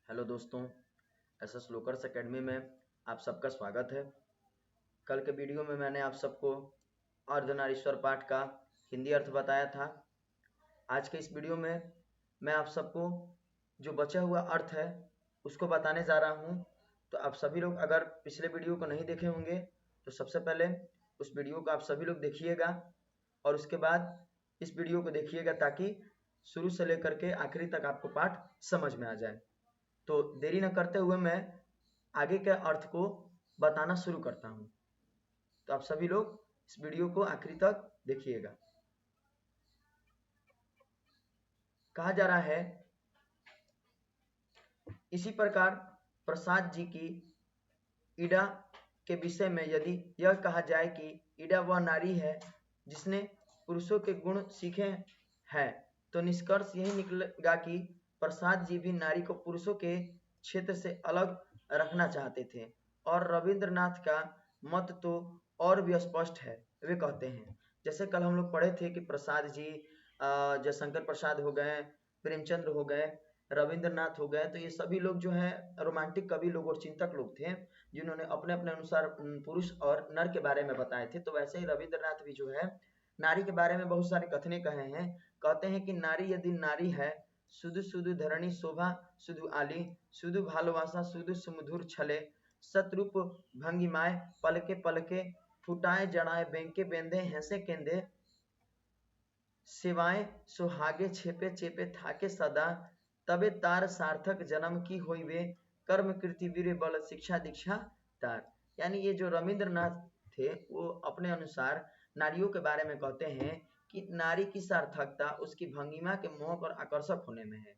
Hello दोस्तों, SS लोकर्स academy में आप सबका स्वागत है। कल के वीडियो में मैंने आप सबको अर्धनारीश्वर पाठ का हिंदी अर्थ बताया था। आज के इस वीडियो में मैं आप सबको जो बचा हुआ अर्थ है उसको बताने जा रहा हूँ। तो आप सभी लोग अगर पिछले वीडियो को नहीं देखे होंगे तो सबसे पहले उस वीडियो को आप सभी लोग देखिएगा और उसके बाद इस वीडियो को देखिएगा ताकि शुरू से लेकर के आखिरी तक आपको पाठ समझ में आ जाए। तो देरी न करते हुए मैं आगे के अर्थ को बताना शुरू करता हूँ। तो आप सभी लोग इस वीडियो को आखिरी तक देखिएगा। कहा जा रहा है, इसी प्रकार प्रसाद जी की ईड़ा के विषय में यदि यह कहा जाए कि ईड़ा वह नारी है जिसने पुरुषों के गुण सीखे हैं, तो निष्कर्ष यही निकलेगा कि प्रसाद जी भी नारी को पुरुषों के क्षेत्र से अलग रखना चाहते थे। और रविंद्रनाथ का मत तो और भी स्पष्ट है। वे कहते हैं, जैसे कल हम लोग पढ़े थे कि प्रसाद जी जयशंकर प्रसाद हो गए, प्रेमचंद्र हो गए, रविंद्रनाथ हो गए, तो ये सभी लोग जो है रोमांटिक कवि लोग और चिंतक लोग थे जिन्होंने अपने अपने अनुसार पुरुष और नर के बारे में बताए थे। तो वैसे ही रविंद्रनाथ भी जो है नारी के बारे में बहुत सारे कथने कहे हैं। कहते हैं कि नारी यदि नारी है, सुधु सुधु धरणी शोभा सुधु आली, सुधु भालोवासा सुधु सुमधुर छले, सतरूप भंगिमाए पलके पलके, फुटाए जड़ाए बेंके बेंदे हैंसे केंदे, सिवाय सुहागे छेपे चेपे थाके सदा, तबे तार सार्थक जन्म की होई वे, कर्म कृति वीर बल शिक्षा दीक्षा तार। यानी ये जो रविंद्रनाथ थे वो अपने अनुसार नारियों के बारे में कहते हैं कि नारी की सार्थकता उसकी भंगिमा के मोहक और आकर्षक होने में है,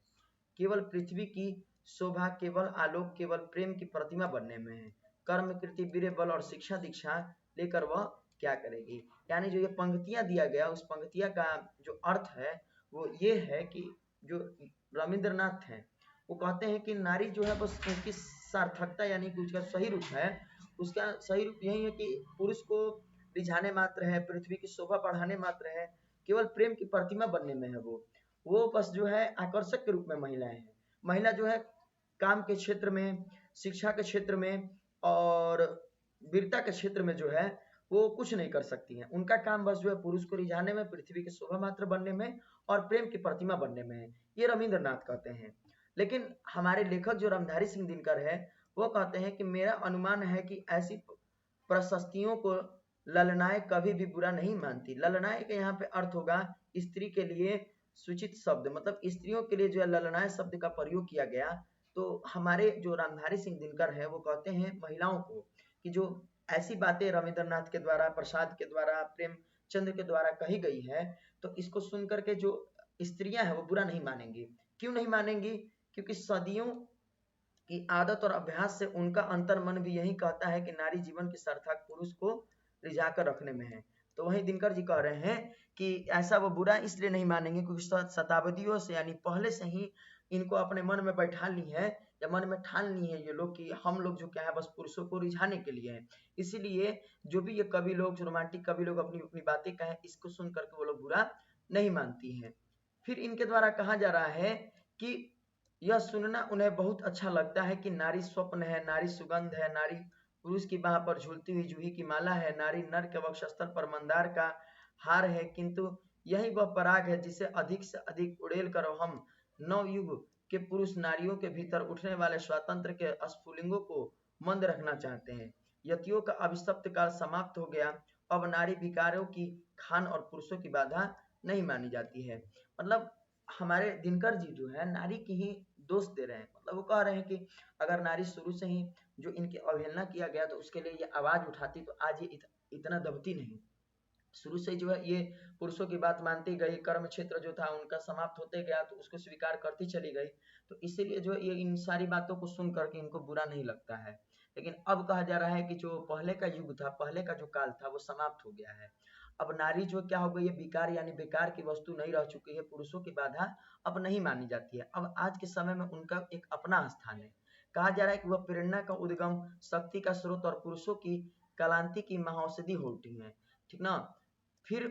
केवल पृथ्वी की शोभा, केवल आलोक, केवल प्रेम की प्रतिमा बनने में है। कर्म कृति वीर बल और शिक्षा दीक्षा लेकर वह क्या करेगी। यानी जो ये पंक्तियां दिया गया उस पंक्तियां का जो अर्थ है वो ये है कि जो रविंद्रनाथ हैं वो कहते हैं कि नारी जो है बस उसकी सार्थकता यानी कि उसका सही रूप है, उसका सही रूप यही है कि पुरुष को रिझाने मात्र है, पृथ्वी की शोभा बढ़ाने मात्र है, केवल प्रेम की प्रतिमा बनने में है। वो बस जो है आकर्षक के रूप में महिलाएं हैं। महिला जो है काम के क्षेत्र में, शिक्षा के क्षेत्र में और वीरता के क्षेत्र में जो है वो कुछ नहीं कर सकती हैं। उनका काम बस जो है पुरुष को रिझाने में, पृथ्वी की शोभा मात्र बनने में और प्रेम की प्रतिमा बनने में है। ये रविंद्रनाथ कहते हैं। लेकिन हमारे लेखक जो रामधारी सिंह दिनकर है वो कहते हैं कि मेरा अनुमान है कि ऐसी प्रशस्तियों को ललनाएं कभी भी बुरा नहीं मानती। ललनाएं का यहाँ पे अर्थ होगा स्त्री के लिए सूचित शब्द, मतलब स्त्रियों के लिए जो है ललनाएं शब्द का प्रयोग किया गया। तो हमारे जो रामधारी सिंह दिनकर है वो कहते हैं महिलाओं को कि जो ऐसी बातें रविंद्रनाथ के द्वारा, प्रसाद के द्वारा, प्रेमचंद्र के द्वारा कही गई है, तो इसको सुन करके जो स्त्रियां हैं वो बुरा नहीं मानेंगी। क्यों नहीं मानेंगी? क्योंकि सदियों की आदत और अभ्यास से उनका अंतर मन भी यही कहता है कि नारी जीवन के सार्थक पुरुष को रिझा कर रखने में है। तो वही दिनकर जी कह रहे हैं कि ऐसा वो बुरा इसलिए नहीं मानेंगे क्योंकि शताब्दियों से यानी पहले से ही इनको अपने मन में बैठा ली है या मन में ठान ली है ये लोग कि हम लोग जो क्या है बस पुरुषों को रिझाने के लिए है। इसीलिए जो भी ये कवि लोग, जो रोमांटिक कवि लोग अपनी अपनी बातें कहें, इसको सुन करके वो लोग बुरा नहीं मानती हैं। फिर इनके द्वारा कहा जा रहा है कि यह सुनना उन्हें बहुत अच्छा लगता है कि नारी स्वप्न है, नारी सुगंध है, नारी पुरुष की बाह पर झूलती हुई जूही की माला है, नारी नर के वक्षस्थल पर मंदार का हार है, किंतु यही वह पराग है जिसे अधिक से अधिक उड़ेल कर हम नवयुग के पुरुष नारियों के भीतर उठने वाले स्वातंत्र के स्फुलिंगों को मंद रखना चाहते हैं। यतियों का अभिशप्त काल समाप्त हो गया, अब नारी विकारों की खान और पुरुषों की बाधा नहीं मानी जाती है। मतलब हमारे दिनकर जी जो है नारी की ही दोष दे रहे हैं। मतलब वो कह रहे हैं कि अगर नारी शुरू से ही जो इनकी अवहेलना किया गया तो उसके लिए ये आवाज उठाती तो आज ये इतना दबती नहीं। शुरू से जो है ये पुरुषों की बात मानती गई, कर्म क्षेत्र जो था उनका समाप्त होते गया तो उसको स्वीकार करती चली गई। तो इसीलिए जो ये इन सारी बातों को सुन करके इनको बुरा नहीं लगता है। लेकिन अब कहा जा रहा है कि जो पहले का युग था, पहले का जो काल था वो समाप्त हो गया है। अब नारी जो क्या हो गई है, विकार यानी बेकार की वस्तु नहीं रह चुकी है, पुरुषों की बाधा अब नहीं मानी जाती है। अब आज के समय में उनका एक अपना स्थान है। कहा जा रहा है कि वह प्रेरणा का उद्गम, शक्ति का स्रोत और पुरुषों की क्लांति की महाऔषधि होती है। ठीक ना? फिर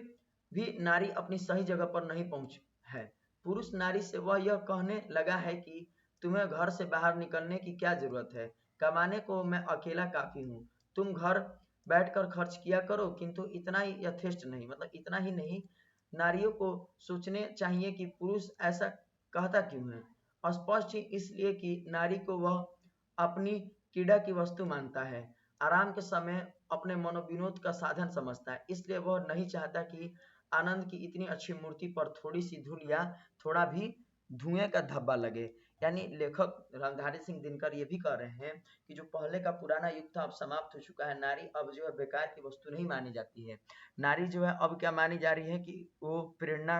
भी नारी अपनी सही जगह पर नहीं पहुंच है। पुरुष नारी से वह यह कहने लगा है कि तुम्हें घर से बाहर निकलने की क्या जरूरत है, कमाने को मैं अकेला काफी हूँ। तुम घर बैठकर खर्च किया करो, किंतु इतना ही यथेष्ट नहीं, मतलब इतना ही नहीं, नारियों को सोचने चाहिए कि पुरुष ऐसा कहता क्यों है। स्पष्ट ही इसलिए कि नारी को वह अपनी क्रीड़ा की वस्तु मानता है, आराम के समय अपने मनोविनोद का साधन समझता है, इसलिए वह नहीं चाहता कि आनंद की इतनी अच्छी मूर्ति पर थोड़ी सी धूल या थोड़ा भी धुएं का धब्बा लगे। यानी लेखक रामधारी सिंह दिनकर ये भी कह रहे हैं कि जो पहले का पुराना युग था अब समाप्त हो चुका है, नारी अब जो है बेकार की वस्तु नहीं मानी जाती है। नारी जो है अब क्या मानी जा रही है कि वो प्रेरणा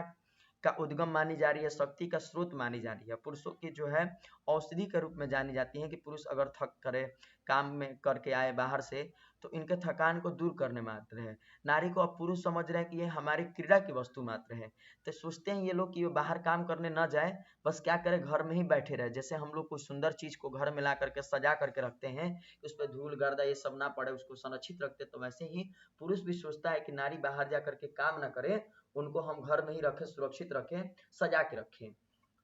का उद्गम मानी जा रही है, शक्ति का स्रोत मानी जा रही है, पुरुषों की जो है औषधि के रूप में जानी जाती है कि पुरुष अगर थक करे, काम में करके आए बाहर से, तो इनके थकान को दूर करने मात्र है। नारी को अब पुरुष समझ रहे हैं कि ये हमारी क्रीड़ा की वस्तु मात्र है, तो सोचते हैं ये लोग कि वो बाहर काम करने ना जाए, बस क्या करे घर में ही बैठे रहे। जैसे हम लोग कोई सुंदर चीज को घर में ला करके सजा करके रखते हैं, उस पर धूल गर्दा ये सब ना पड़े, उसको संरक्षित रखते, तो वैसे ही पुरुष भी सोचता है कि नारी बाहर जा करके काम ना करे, उनको हम घर में ही रखें, सुरक्षित रखें, सजा के रखें।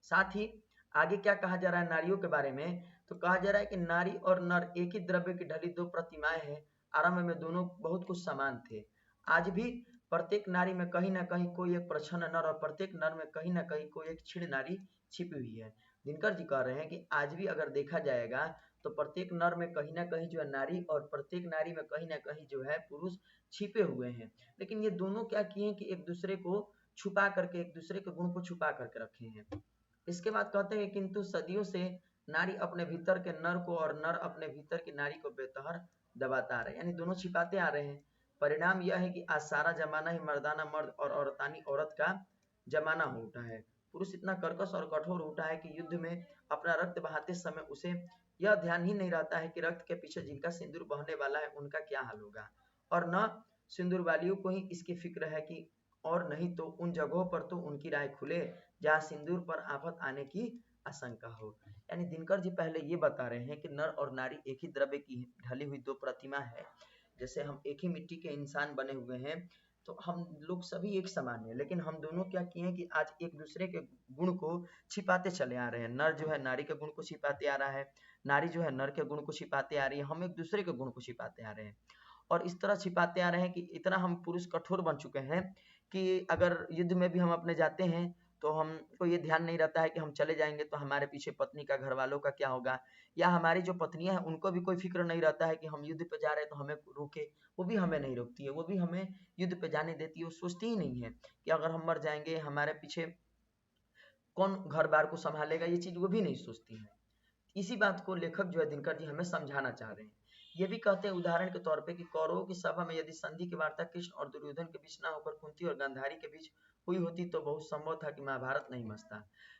साथ ही आगे क्या कहा जा रहा है नारियों के बारे में, तो कहा जा रहा है कि नारी और नर एक ही द्रव्य की ढली दो प्रतिमाएं हैं, आरंभ में दोनों बहुत कुछ समान थे। आज भी प्रत्येक नारी में कहीं ना कहीं कोई एक प्रच्छन्न नर और प्रत्येक नर में कहीं ना कहीं कोई एक क्षीण नारी छिपी हुई है। दिनकर जी कह रहे हैं कि आज भी अगर देखा जाएगा तो प्रत्येक नर में कहीं ना कहीं जो है नारी और प्रत्येक नारी में कहीं ना कहीं जो है पुरुष छिपे हुए हैं। लेकिन ये दोनों क्या किए हैं कि एक दूसरे को छुपा करके, एक दूसरे के गुण को छुपा करके रखे हैं। इसके बाद कहते हैं किंतु सदियों से नारी अपने भीतर के नर को और नर अपने भीतर की नारी को बेतहर दबाता आ रहे हैं, यानी दोनों छिपाते आ रहे हैं। परिणाम यह है कि आज सारा जमाना ही मर्दाना मर्द और औरतानी औरत का जमाना हो उठा है। पुरुष इतना कर्कश और कठोर हो उठा है कि युद्ध में अपना रक्त बहाते समय उसे यह ध्यान ही नहीं रहता है कि रक्त के पीछे जिनका सिंदूर बहने वाला है उनका क्या हाल होगा, और न सिंदूर वालियों को ही इसकी फिक्र है कि और नहीं तो उन जगहों पर तो उनकी राय खुले जहाँ सिंदूर पर आफत आने की आशंका हो। यानी दिनकर जी पहले ये बता रहे हैं कि नर और नारी एक ही द्रव्य की ढली हुई दो प्रतिमा है। जैसे हम एक ही मिट्टी के इंसान बने हुए हैं, तो हम लोग सभी एक समान है, लेकिन हम दोनों क्या किए हैं कि आज एक दूसरे के गुण को छिपाते चले आ रहे हैं। नर जो है नारी के गुण को छिपाते आ रहा है, नारी जो है नर के गुण को छिपाते आ रही है, हम एक दूसरे के गुण को छिपाते आ रहे हैं। और इस तरह छिपाते आ रहे हैं कि इतना हम पुरुष कठोर बन चुके हैं कि अगर युद्ध में भी हम अपने जाते हैं तो हमको ये ध्यान नहीं रहता है कि हम चले जाएंगे तो हमारे पीछे पत्नी का, घर वालों का क्या होगा, या हमारी जो पत्नियां हैं उनको भी कोई फिक्र नहीं रहता है कि हम युद्ध पे जा रहे हैं तो हमें रोके, वो भी हमें नहीं रोकती है, वो भी हमें युद्ध पे जाने देती है। वो सोचती ही नहीं है कि अगर हम मर जाएंगे हमारे पीछे कौन घर बार को संभालेगा, ये चीज वो भी नहीं सोचती है। इसी बात को लेखक जो है दिनकर जी हमें समझाना चाह रहे हैं। ये भी कहते हैं उदाहरण के तौर पे कि कौरवों की सभा में यदि संधि की वार्ता कृष्ण और दुर्योधन के बीच ना होकर कुंती और गांधारी के बीच हुई होती तो बहुत संभव था कि महाभारत नहीं मचता।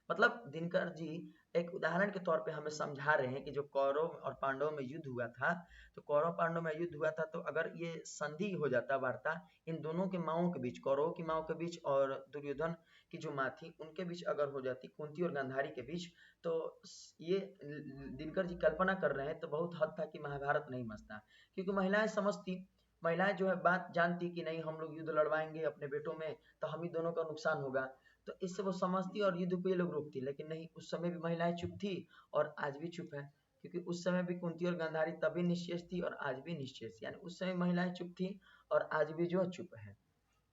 मतलब दिनकर जी एक उदाहरण के तौर पे हमें समझा रहे हैं कि जो कौरव और पांडवों में युद्ध हुआ था, तो कौरव पांडव में युद्ध हुआ था, तो अगर ये संधि हो जाता वार्ता इन दोनों के माओं के बीच, कौरवों की माओं के बीच और दुर्योधन की जो माँ थी उनके बीच अगर हो जाती, कुंती और गांधारी के बीच, तो ये दिनकर जी कल्पना कर रहे हैं तो बहुत हद था कि महाभारत नहीं मचता। क्योंकि महिलाएं समझती, महिलाएं जो है बात जानती कि नहीं हम लोग युद्ध लड़वाएंगे अपने बेटों में तो हम ही दोनों का नुकसान होगा, तो इससे वो समझती और युद्ध को ये लोग रोकती। लेकिन नहीं, उस समय भी महिलाएं चुप थी और आज भी चुप है, क्योंकि उस समय भी कुंती और गांधारी तभी निश्चेष थी और आज भी निश्चेष, यानी उस समय महिलाएं चुप थी और आज भी जो है चुप है।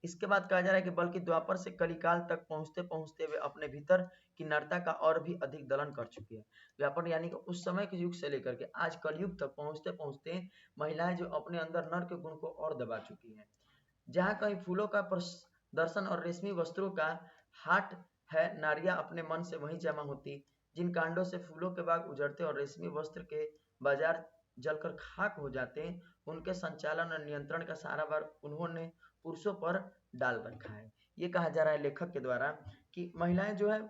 इसके बाद कहा जा रहा है कि बल्कि द्वापर से कलिकाल तक पहुंचते पहुंचते वे अपने भीतर की नरता का और भी अधिक दलन कर चुकी है। द्वापर यानी कि उस समय के युग से लेकर के आज कलयुग तक पहुंचते पहुंचते महिलाएं जो अपने अंदर नर के गुण को और दबा चुकी है। जहाँ कहीं फूलों का दर्शन और रेशमी वस्त्रों का हाट है, नारियां अपने मन से वहीं जमा होती। जिन कांडों से फूलों के बाग उजड़ते और रेशमी वस्त्र के बाजार जलकर खाक हो जाते, उनके संचालन और नियंत्रण का सारा भार उन्होंने पुरुषों पर डाल रखा है। ये कहा जा रहा है लेखक के द्वारा कि महिलाएं जो है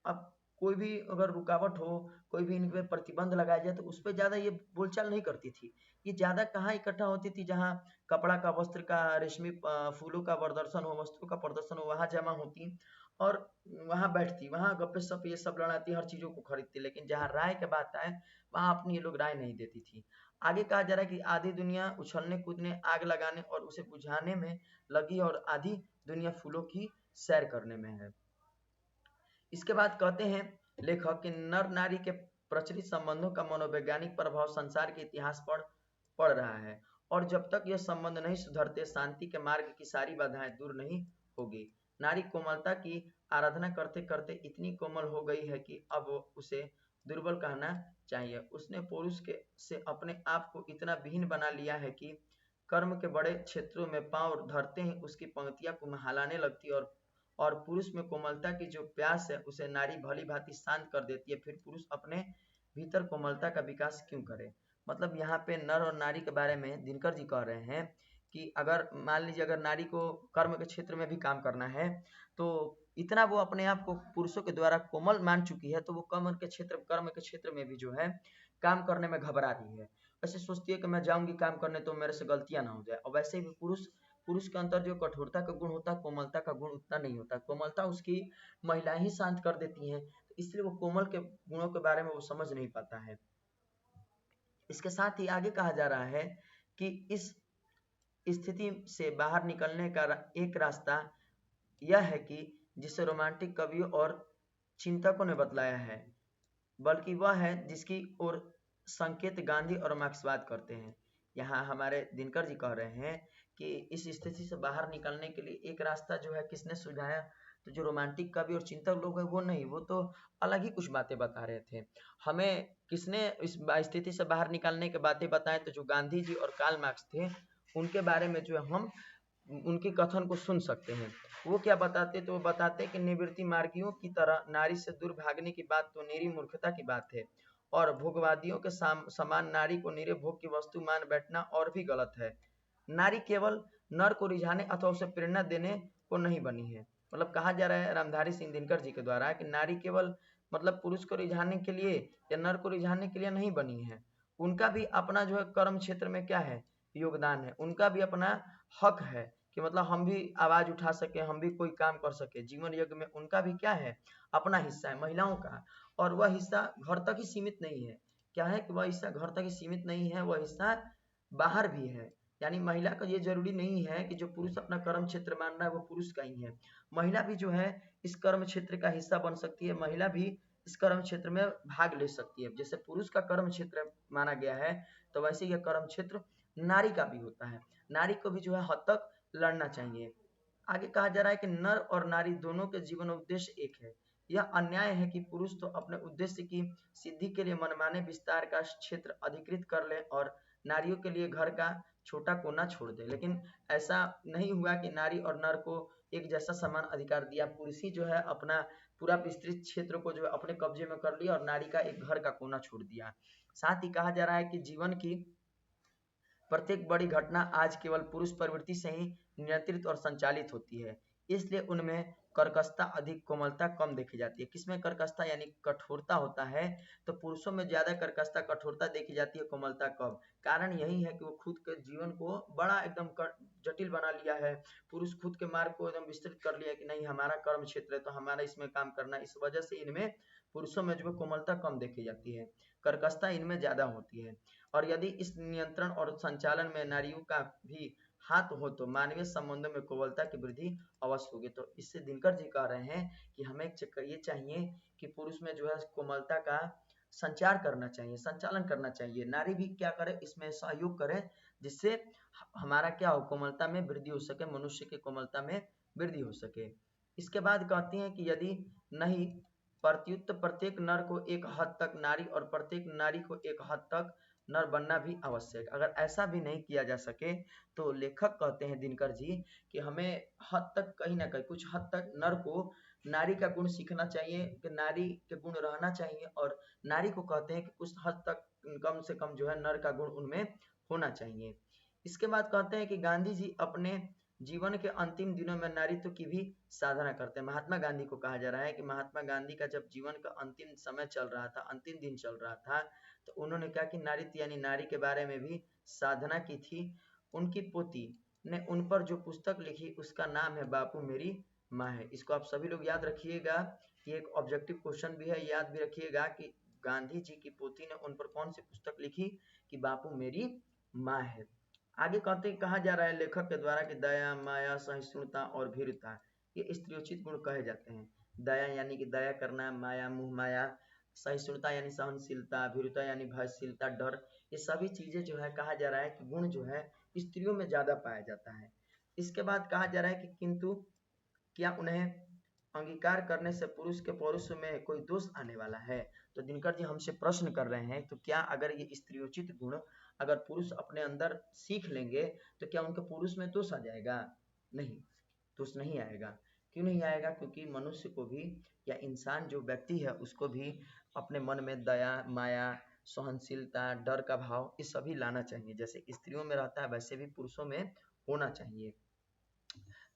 अब कोई भी अगर रुकावट हो, कोई भी इन पे प्रतिबंध लगाया जाए तो उस पर ज्यादा ये बोलचाल नहीं करती थी। ये ज्यादा कहाँ इकट्ठा होती थी, जहाँ कपड़ा का, वस्त्र का, रेशमी फूलों का प्रदर्शन हो, वस्त्रों का प्रदर्शन हो, वहां जमा होती और वहां बैठती, वहां गप्पे सप ये सब लड़ाती, हर चीजों को खरीदती। लेकिन जहाँ राय के बात आए वहां अपनी ये लोग राय नहीं देती थी। आगे कहा जा रहा है कि आधी दुनिया उछलने कूदने, आग लगाने और उसे बुझाने में लगी और आधी दुनिया फूलों की सैर करने में है। इसके बाद कहते हैं लेखक कि नर नारी के प्रचलित संबंधों का मनोवैज्ञानिक प्रभाव संसार के इतिहास पर पड़ रहा है, और जब तक यह संबंध नहीं सुधरते शांति के मार्ग की सारी बाधाएं दूर नहीं होगी। नारी कोमलता की आराधना करते करते इतनी कोमल हो गई है कि अब उसे दुर्बल कहना चाहिए। उसने पुरुष के से अपने आप को इतना विहीन बना लिया है कि कर्म के बड़े क्षेत्रों में पांव धरते ही उसकी पंक्तियां कुम्हलाने लगती है, और पुरुष में कोमलता की जो प्यास है उसे नारी भली भांति शांत कर देती है। फिर पुरुष अपने भीतर कोमलता का विकास क्यों करे? मतलब यहाँ पे नर और नारी के बारे में दिनकर जी कह रहे हैं कि अगर मान लीजिए अगर नारी को कर्म के क्षेत्र में भी काम करना है, तो इतना वो अपने आप को पुरुषों के द्वारा कोमल मान चुकी है, तो वो कर्म के क्षेत्र में भी जो है काम करने में घबरा रही है। ऐसे सोचती है कि मैं जाऊंगी काम करने तो मेरे से गलतियां ना हो जाए। और वैसे ही पुरुष पुरुष के अंदर जो कठोरता का गुण होता है, कोमलता का गुण उतना नहीं होता। कोमलता उसकी महिलाएं ही शांत कर देती हैं, तो इसलिए वो कोमल के गुणों के बारे में वो समझ नहीं पाता है। इसके साथ ही आगे कहा जा रहा है कि इस स्थिति से बाहर निकलने का एक रास्ता यह है कि जिसे रोमांटिक कवियों और चिंतकों ने बतलाया है, बल्कि वह है जिसकी ओर संकेत गांधी और मार्क्सवाद करते हैं। यहाँ हमारे दिनकर जी कह रहे हैं कि इस स्थिति से बाहर निकलने के लिए एक रास्ता जो है किसने सुझाया? तो जो रोमांटिक कवि और चिंतक लोग हैं वो नहीं, वो तो अलग ही कुछ बातें बता रहे थे। हमें किसने इस स्थिति से बाहर निकलने की बातें बताएं? तो जो गांधी जी और कार्ल मार्क्स थे, उनके बारे में जो है हम उनके कथन को सुन सकते हैं। वो क्या बताते? तो वो बताते कि निवृत्ति मार्गियों की तरह नारी से दूर भागने की बात तो निरी मूर्खता की बात है, और भोगवादियों के समान नारी को निरे भोग की वस्तु मान बैठना और भी गलत है। नारी केवल नर को रिझाने अथवा उसे प्रेरणा देने को नहीं बनी है। मतलब कहा जा रहा है रामधारी सिंह दिनकर जी के द्वारा कि नारी केवल मतलब पुरुष को रिझाने के लिए या नर को रिझाने के लिए नहीं बनी है। उनका भी अपना जो है कर्म क्षेत्र में क्या है? योगदान है। उनका भी अपना हक है कि मतलब हम भी आवाज उठा सके, हम भी कोई काम कर सके। जीवन यज्ञ में उनका भी क्या है? अपना हिस्सा है महिलाओं का। और वह हिस्सा घर तक ही सीमित नहीं है। क्या है कि वह हिस्सा घर तक ही सीमित नहीं है, वह हिस्सा बाहर भी है। यानी महिला का ये जरूरी नहीं है कि जो पुरुष अपना कर्म क्षेत्र मान रहा है वो पुरुष का ही है। महिला भी जो है इस कर्म क्षेत्र का हिस्सा बन सकती है। महिला भी इस कर्म क्षेत्र में भाग ले सकती है। जैसे पुरुष का कर्म क्षेत्र माना गया है, तो वैसे यह कर्म क्षेत्र नारी का भी होता है। नारी को भी जो है हद तक लड़ना चाहिए। आगे कहा जा रहा है कि नर और नारी दोनों के जीवन उद्देश्य एक है। यह अन्याय है कि पुरुष तो अपने उद्देश्य की सिद्धि के लिए मनमाने विस्तार का क्षेत्र अधिकृत कर ले और नारियों के लिए घर का छोटा कोना छोड़ दे। लेकिन ऐसा नहीं हुआ कि नारी और नर को एक जैसा समान अधिकार दिया। पुरुष ही जो है अपना पूरा विस्तृत क्षेत्र को जो है अपने कब्जे में कर लिया और नारी का एक घर का कोना छोड़ दिया। साथ ही कहा जा रहा है कि जीवन की प्रत्येक बड़ी घटना आज केवल पुरुष प्रवृत्ति से ही नियंत्रित और संचालित होती है, इसलिए उनमें कर्कशता अधिक, कोमलता कम देखी जाती है। किसमें कर्कशता यानी कठोरता होता है? तो पुरुषों में ज्यादा कर्कशता कठोरता देखी जाती है, कोमलता कम। कारण यही है कि वो खुद के जीवन को बड़ा एकदम जटिल बना लिया है। पुरुष खुद के मार्ग को एकदम विस्तृत कर लिया कि नहीं हमारा कर्म क्षेत्र है तो हमारा इसमें काम करना। इस वजह से इनमें पुरुषों में जो कोमलता कम देखी जाती है, कर्कशता इनमें ज्यादा होती है। और यदि इस नियंत्रण और संचालन में नारियों का भी हाथ हो तो मानवीय संबंधों में कोमलता की वृद्धि अवश्य होगी। तो इससे दिनकर जी कह रहे हैं कि हमें ये चाहिए कि पुरुष में जो है कोमलता का संचार करना चाहिए, संचालन करना चाहिए। नारी भी क्या करे? इसमें सहयोग करे, जिससे हमारा क्या हो, कोमलता में वृद्धि हो सके, मनुष्य की कोमलता में वृद्धि हो सके। इसके बाद कहती हैं कि यदि नहीं प्रत्युत प्रत्येक नर को एक हद तक नारी और प्रत्येक नारी को एक हद तक नर बनना भी आवश्यक। अगर ऐसा भी नहीं किया जा सके तो लेखक कहते हैं दिनकर जी कि हमें हद तक कहीं ना कहीं कुछ हद तक नर को नारी का गुण सीखना चाहिए, कि नारी के गुण रहना चाहिए, और नारी को कहते हैं कि कुछ हद तक कम से कम जो है नर का गुण उनमें होना चाहिए। इसके बाद कहते हैं कि गांधी जी अपने जीवन के अंतिम दिनों में नारीत्व की भी साधना करते हैं। महात्मा गांधी को कहा जा रहा है कि महात्मा गांधी का जब जीवन का अंतिम समय चल रहा था, अंतिम दिन चल रहा था, तो उन्होंने क्या कि नारीत्व यानी नारी के बारे में भी साधना की थी। उनकी पोती ने उन पर जो पुस्तक लिखी उसका नाम है बापू मेरी माँ है। इसको आप सभी लोग याद रखिएगा, ये एक ऑब्जेक्टिव क्वेश्चन भी है। याद भी रखिएगा कि गांधी जी की पोती ने उन पर कौन सी पुस्तक लिखी? कि बापू मेरी माँ है। आगे कहते कहा जा रहा है लेखक के द्वारा कि दया, माया, सहिष्णुता और भीरुता ये स्त्रियोचित गुण कहे जाते हैं। दया यानी कि दया करना, माया, मुँह माया, सहिष्णुता यानी सहनशीलता, भीरुता यानी भयशीलता, डर, ये सभी चीजें जो है कहा जा रहा है कि गुण जो है स्त्रियों में ज्यादा पाया जाता है। इसके बाद कहा जा रहा है कि किंतु क्या उन्हें अंगीकार करने से पुरुष के पौरुष में कोई दोष आने वाला है। तो दिनकर जी हमसे प्रश्न कर रहे हैं, तो क्या अगर ये स्त्रियोचित गुण अगर पुरुष अपने अंदर सीख लेंगे तो क्या उनके पुरुष में दोष आ जाएगा? नहीं, दोष नहीं आएगा। क्यों नहीं आएगा? क्योंकि मनुष्य को भी या इंसान जो व्यक्ति है उसको भी अपने मन में दया, माया, सहनशीलता, डर का भाव ये सभी लाना चाहिए। जैसे स्त्रियों में रहता है वैसे भी पुरुषों में होना चाहिए।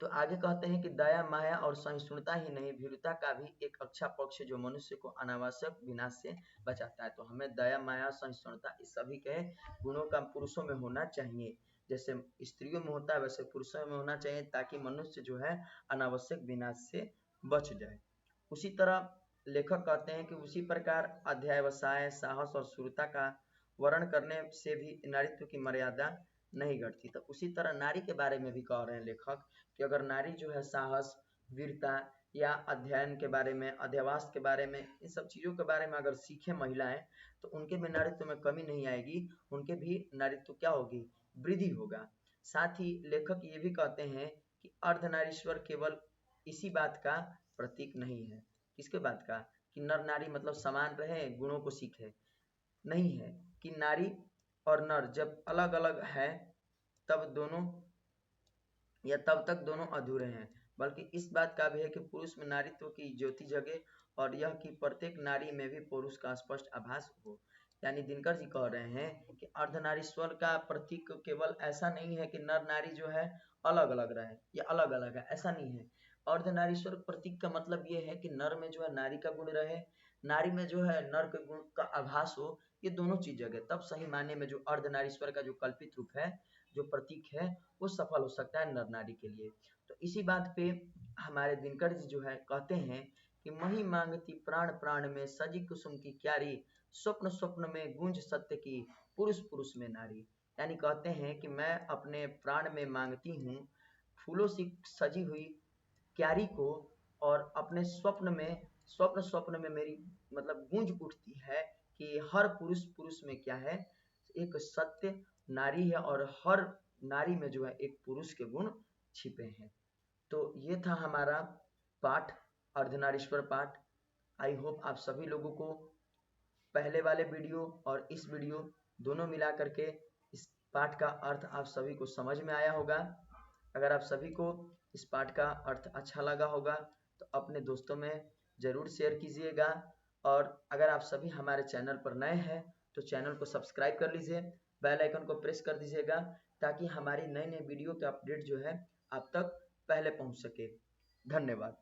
तो आगे कहते हैं कि दया, माया और सहिष्णुता ही नहीं, भीरुता का भी एक अच्छा पक्ष जो मनुष्य को अनावश्यक विनाश से बचाता है। तो हमें दया, माया, सहिष्णुता इस सभी के गुणों का पुरुषों में होना चाहिए। जैसे स्त्रियों में होता है वैसे पुरुषों में होना चाहिए, ताकि मनुष्य जो है अनावश्यक विनाश से बच जाए। उसी तरह लेखक कहते हैं कि उसी प्रकार अध्यावसाय, साहस और शूरता का वर्ण करने से भी नारीत्व की मर्यादा नहीं घटती। तो उसी तरह नारी के बारे में भी कह रहे हैं लेखक कि अगर नारी जो है साहस, वीरता या अध्ययन के बारे में, अध्यवास के बारे में, इन सब चीजों के बारे में अगर सीखे महिलाएं तो उनके में नारीत्व में कमी नहीं आएगी, उनके भी नारीत्व क्या होगी? वृद्धि होगा। साथ ही लेखक ये भी कहते हैं कि अर्धनारीश्वर केवल इसी बात का प्रतीक नहीं है। किसके बात का? कि नर नारी मतलब समान रहे, गुणों को सीखे। नहीं है कि नारी और नर जब अलग अलग है तब दोनों या तब तक दोनों अधूरे हैं, बल्कि इस बात का भी है कि पुरुष में नारीत्व की ज्योति जगे और यह कि प्रत्येक नारी में भी पुरुष का स्पष्ट आभास हो। यानी दिनकर जी कह रहे हैं कि अर्धनारीश्वर का प्रतीक केवल ऐसा नहीं है कि नर नारी जो है अलग अलग रहे या अलग अलग है, ऐसा नहीं है। अर्धनारीश्वर प्रतीक का मतलब ये है कि नर में जो है नारी का गुण रहे, नारी में जो है नर के गुण का आभास हो, ये दोनों चीज जगे, तब सही मायने में जो अर्धनारीश्वर का जो कल्पित रूप है, जो प्रतीक है, वो सफल हो सकता है नर नारी के लिए। तो इसी बात पे हमारे दिनकर जी जो है कहते हैं कि मही मांगती प्राण प्राण में सजी कुसुम की क्यारी, स्वप्न स्वप्न में गूंज सत्य की, पुरुष पुरुष में नारी। यानी कहते हैं कि मैं अपने प्राण में मांगती हूँ फूलों से सजी हुई क्यारी को, और अपने स्वप्न में, स्वप्न स्वप्न में मेरी मतलब गूंज उठती है कि हर पुरुष पुरुष में क्या है? एक सत्य नारी है, और हर नारी में जो है एक पुरुष के गुण छिपे हैं। तो ये था हमारा पाठ, अर्धनारीश्वर पाठ। आई होप आप सभी लोगों को पहले वाले वीडियो और इस वीडियो दोनों मिला करके इस पाठ का अर्थ आप सभी को समझ में आया होगा। अगर आप सभी को इस पाठ का अर्थ अच्छा लगा होगा तो अपने दोस्तों में ज़रूर शेयर कीजिएगा, और अगर आप सभी हमारे चैनल पर नए हैं तो चैनल को सब्सक्राइब कर लीजिए, बेल आइकन को प्रेस कर दीजिएगा, ताकि हमारी नई नई वीडियो का अपडेट जो है आप तक पहले पहुंच सके। धन्यवाद।